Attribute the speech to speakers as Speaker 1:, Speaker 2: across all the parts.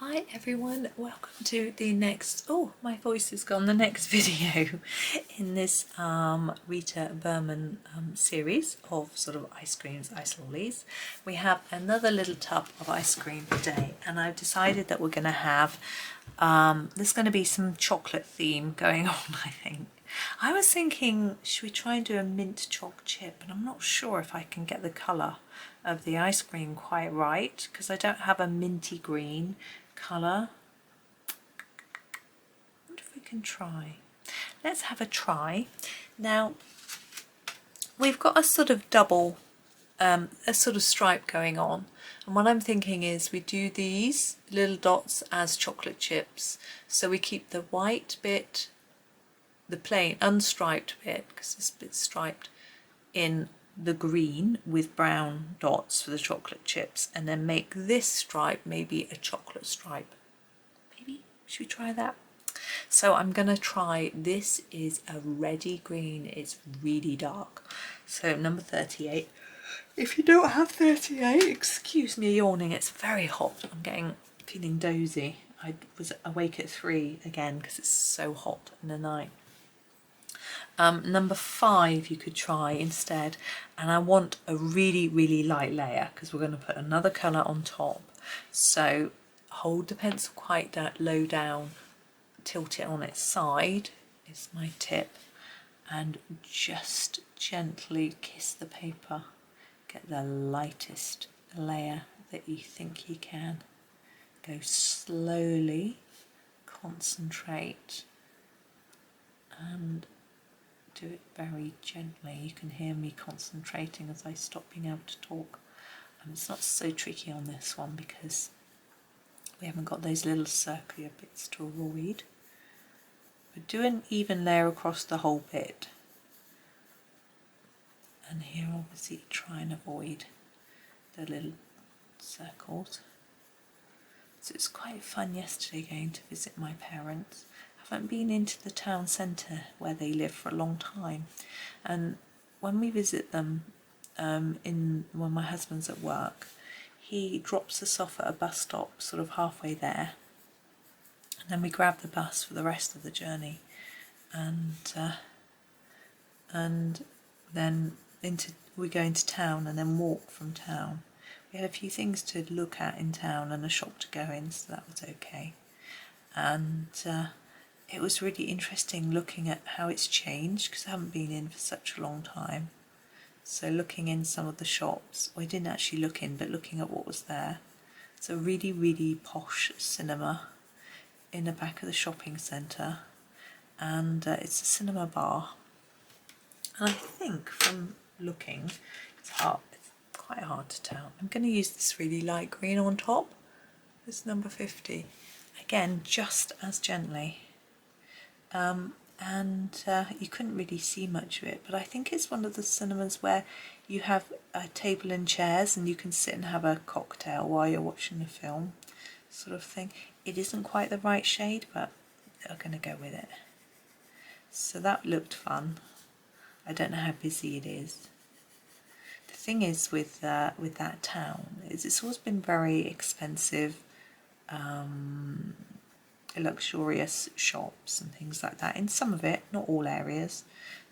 Speaker 1: Hi everyone, welcome to the next, oh my voice has gone, the next video in this Rita Berman series of sort of ice creams, ice lollies. We have another little tub of ice cream today, and I've decided that we're going to have, there's going to be some chocolate theme going on, I think. I was thinking, should we try and do a mint choc chip? And I'm not sure if I can get the colour of the ice cream quite right, because I don't have a minty green colour. I wonder if we can try. Let's have a try. Now, we've got a sort of double, a sort of stripe going on. And what I'm thinking is we do these little dots as chocolate chips. So we keep the white bit, the plain unstriped bit, because this bit's striped, in the green with brown dots for the chocolate chips, and then make this stripe maybe a chocolate stripe. Maybe, should we try that? So I'm gonna try, this is a reddy green, it's really dark. So number 38. If you don't have 38, excuse me yawning, it's very hot. I'm feeling dozy. I was awake at 3 again because it's so hot in the night. Number 5 you could try instead, and I want a really light layer because we're going to put another colour on top. So hold the pencil quite low down, tilt it on its side is my tip, and just gently kiss the paper. Get the lightest layer that you think you can. Go slowly, concentrate, and do it very gently. You can hear me concentrating as I stop being able to talk. And it's not so tricky on this one because we haven't got those little circular bits to avoid. But do an even layer across the whole bit. And here obviously try and avoid the little circles. So it's quite fun yesterday going to visit my parents. I haven't been into the town centre where they live for a long time, and when we visit them when my husband's at work, he drops us off at a bus stop sort of halfway there, and then we grab the bus for the rest of the journey, and then we go into town and then walk from town. We had a few things to look at in town and a shop to go in, so that was okay. And it was really interesting looking at how it's changed because I haven't been in for such a long time. So looking in some of the shops, well, I didn't actually look in, but looking at what was there. It's a really posh cinema in the back of the shopping centre, and it's a cinema bar. And I think from looking, it's quite hard to tell. I'm going to use this really light green on top. This number 50. Again, just as gently. You couldn't really see much of it, but I think it's one of the cinemas where you have a table and chairs and you can sit and have a cocktail while you're watching the film, sort of thing. It isn't quite the right shade, but I'm going to go with it. So that looked fun. I don't know how busy it is. The thing is with that town is it's always been very expensive, luxurious shops and things like that. In some of it, not all areas,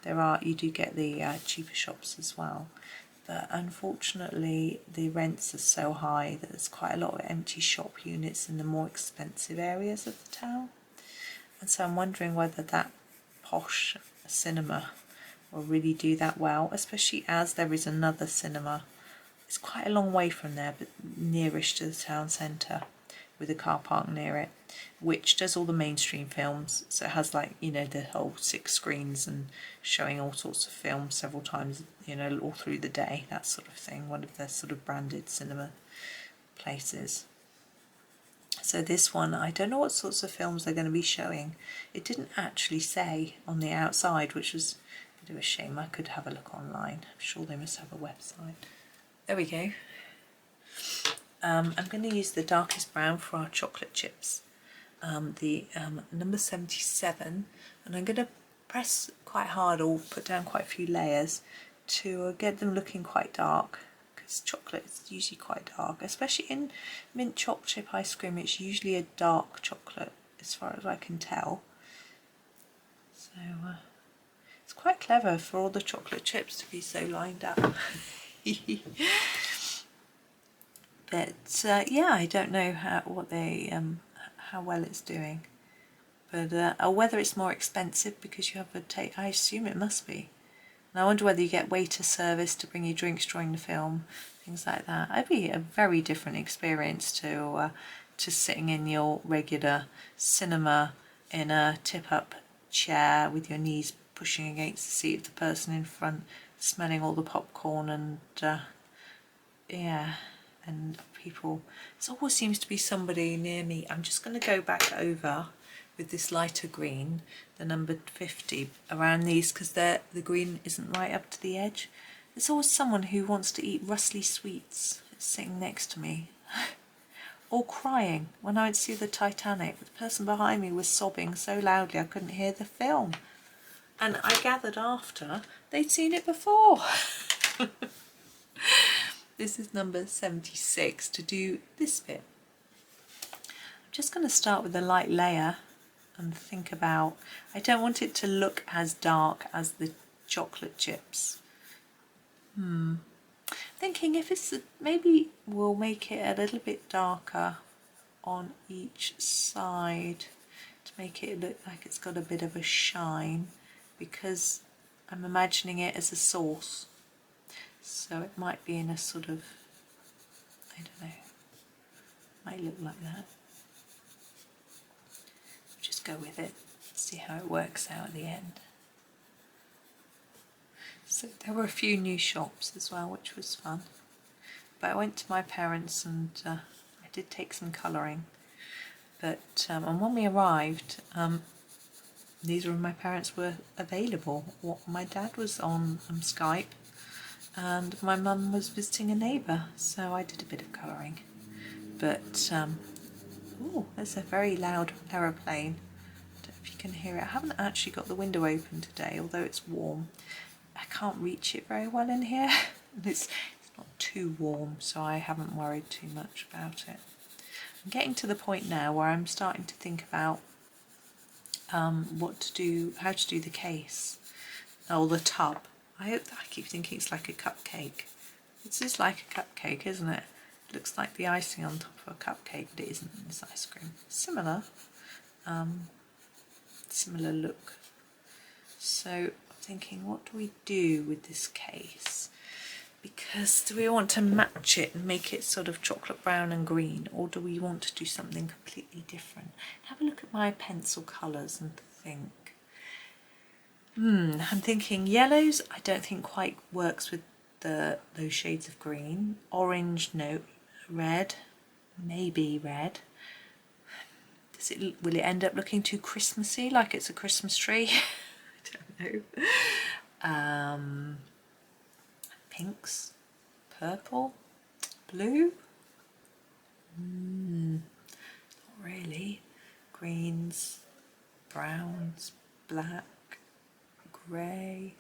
Speaker 1: you do get the cheaper shops as well, but unfortunately the rents are so high that there's quite a lot of empty shop units in the more expensive areas of the town. And so I'm wondering whether that posh cinema will really do that well, especially as there is another cinema. It's quite a long way from there, but nearish to the town centre, with a car park near it, which does all the mainstream films. So it has, like, you know, the whole 6 screens and showing all sorts of films several times, you know, all through the day, that sort of thing. One of their sort of branded cinema places. So this one, I don't know what sorts of films they're going to be showing. It didn't actually say on the outside, which was a bit of a shame. I could have a look online. I'm sure they must have a website. There we go. I'm going to use the darkest brown for our chocolate chips, the number 77, and I'm going to press quite hard or put down quite a few layers to get them looking quite dark, It's chocolate, it's usually quite dark, especially in mint choc chip ice cream. It's usually a dark chocolate as far as I can tell. So it's quite clever for all the chocolate chips to be so lined up. But yeah, I don't know how well it's doing, but or whether it's more expensive because you have a take. I assume it must be. And I wonder whether you get waiter service to bring you drinks during the film, things like that. It'd be a very different experience to sitting in your regular cinema in a tip-up chair with your knees pushing against the seat of the person in front, smelling all the popcorn and yeah, and people. There always seems to be somebody near me. I'm just going to go back over with this lighter green, the number 50, around these because the green isn't right up to the edge. There's always someone who wants to eat rustly sweets sitting next to me. Or crying. When I would see the Titanic, the person behind me was sobbing so loudly I couldn't hear the film. And I gathered after they'd seen it before. This is number 76 to do this bit. I'm just going to start with a light layer and think about, I don't want it to look as dark as the chocolate chips. Thinking if it's, maybe we'll make it a little bit darker on each side to make it look like it's got a bit of a shine, because I'm imagining it as a sauce. So it might be in a sort of, I don't know, might look like that. Just go with it, see how it works out at the end. So there were a few new shops as well, which was fun. But I went to my parents and I did take some colouring. But and when we arrived, neither of my parents were available. My dad was on Skype and my mum was visiting a neighbour, so I did a bit of colouring. But oh, there's a very loud aeroplane. I don't know if you can hear it. I haven't actually got the window open today, although it's warm. I can't reach it very well in here. It's not too warm, so I haven't worried too much about it. I'm getting to the point now where I'm starting to think about what to do, how to do the case, or the tub. I keep thinking it's like a cupcake. This is like a cupcake, isn't it? It looks like the icing on top of a cupcake, but it isn't. It's ice cream. Similar, similar look. So I'm thinking, what do we do with this case? Because do we want to match it and make it sort of chocolate brown and green, or do we want to do something completely different? Have a look at my pencil colours and think. I'm thinking yellows I don't think quite works with those shades of green. Orange, no. Red, maybe red. Will it end up looking too Christmassy, like it's a Christmas tree? I don't know. Pinks, purple, blue. Not really. Greens, browns, black, grey.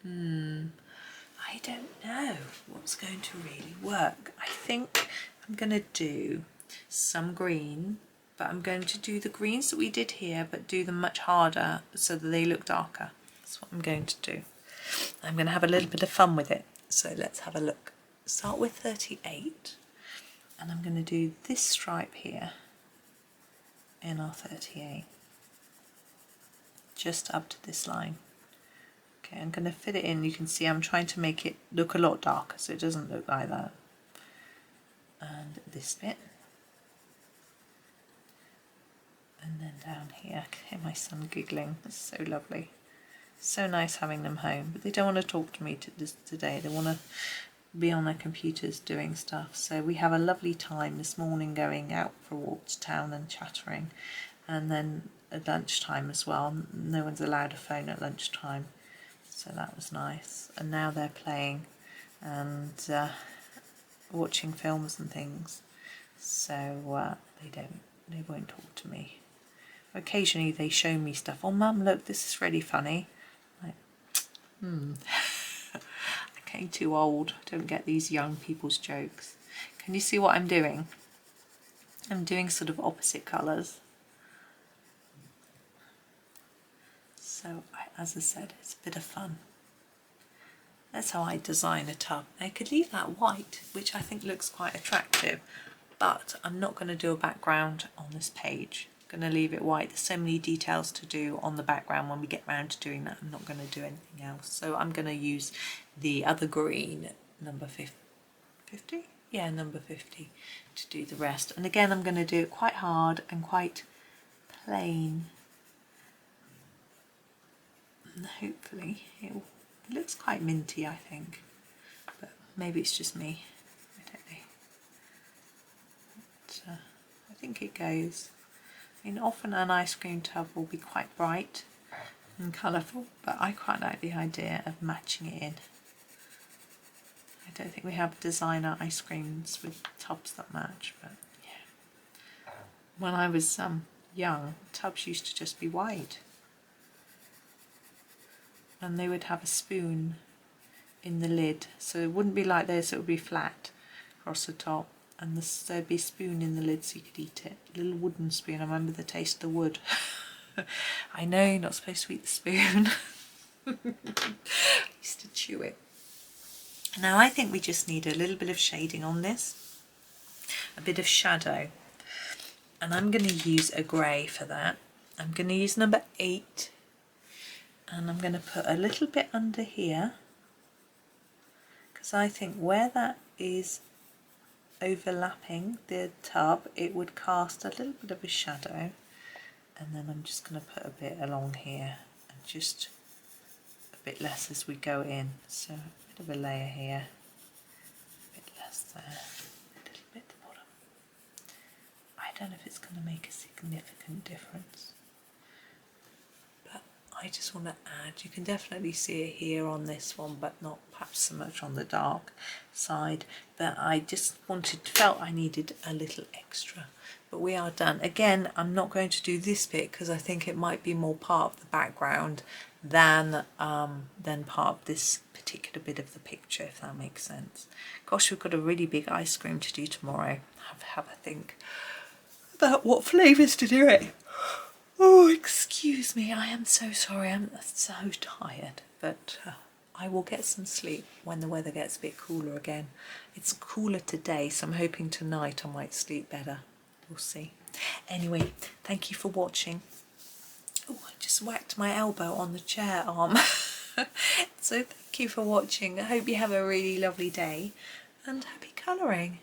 Speaker 1: I don't know what's going to really work. I think I'm going to do some green, but I'm going to do the greens that we did here, but do them much harder so that they look darker. That's what I'm going to do. I'm going to have a little bit of fun with it. So let's have a look. Start with 38, and I'm going to do this stripe here in our 38, just up to this line. Okay, I'm going to fit it in. You can see I'm trying to make it look a lot darker so it doesn't look like that. And this bit. And then down here, I can hear my son giggling. It's so lovely. So nice having them home, but they don't want to talk to me today. They want to be on their computers doing stuff. So we have a lovely time this morning going out for a walk to town and chattering. And then at lunchtime as well. No one's allowed a phone at lunchtime. So that was nice. And now they're playing and watching films and things. So they won't talk to me. Occasionally they show me stuff. Oh, Mum, look, this is really funny. Like, I Getting too old. I don't get these young people's jokes. Can you see what I'm doing? I'm doing sort of opposite colours. So, as I said, it's a bit of fun. That's how I design a tub. I could leave that white, which I think looks quite attractive, but I'm not going to do a background on this page. I'm going to leave it white. There's so many details to do on the background when we get round to doing that. I'm not going to do anything else. So I'm going to use the other green, number 50? Yeah, number 50, to do the rest. And again, I'm going to do it quite hard and quite plain. And hopefully it looks quite minty, I think. But maybe it's just me. I don't know. But, I think it goes. I mean, often an ice cream tub will be quite bright and colourful, but I quite like the idea of matching it in. I don't think we have designer ice creams with tubs that match, but yeah. When I was young, tubs used to just be white. And they would have a spoon in the lid, so it wouldn't be like this, it would be flat across the top. And there'd be a spoon in the lid so you could eat it. A little wooden spoon. I remember the taste of the wood. I know you're not supposed to eat the spoon. I used to chew it. Now I think we just need a little bit of shading on this. A bit of shadow. And I'm going to use a grey for that. I'm going to use number 8. And I'm going to put a little bit under here. Because I think where that is overlapping the tub, it would cast a little bit of a shadow, and then I'm just going to put a bit along here and just a bit less as we go in, so a bit of a layer here, a bit less there, a little bit at the bottom. I don't know if it's going to make a significant difference, but I just want to add, you can definitely see it here on this one, but not perhaps so much on the dark side, but I just felt I needed a little extra. But we are done. Again, I'm not going to do this bit because I think it might be more part of the background than part of this particular bit of the picture, if that makes sense. Gosh, we've got a really big ice cream to do tomorrow. Have a think about what flavours to do it. Oh, excuse me, I am so sorry, I'm so tired, but I will get some sleep when the weather gets a bit cooler again. It's cooler today, so I'm hoping tonight I might sleep better. We'll see. Anyway, thank you for watching. Oh, I just whacked my elbow on the chair arm. So thank you for watching. I hope you have a really lovely day and happy colouring.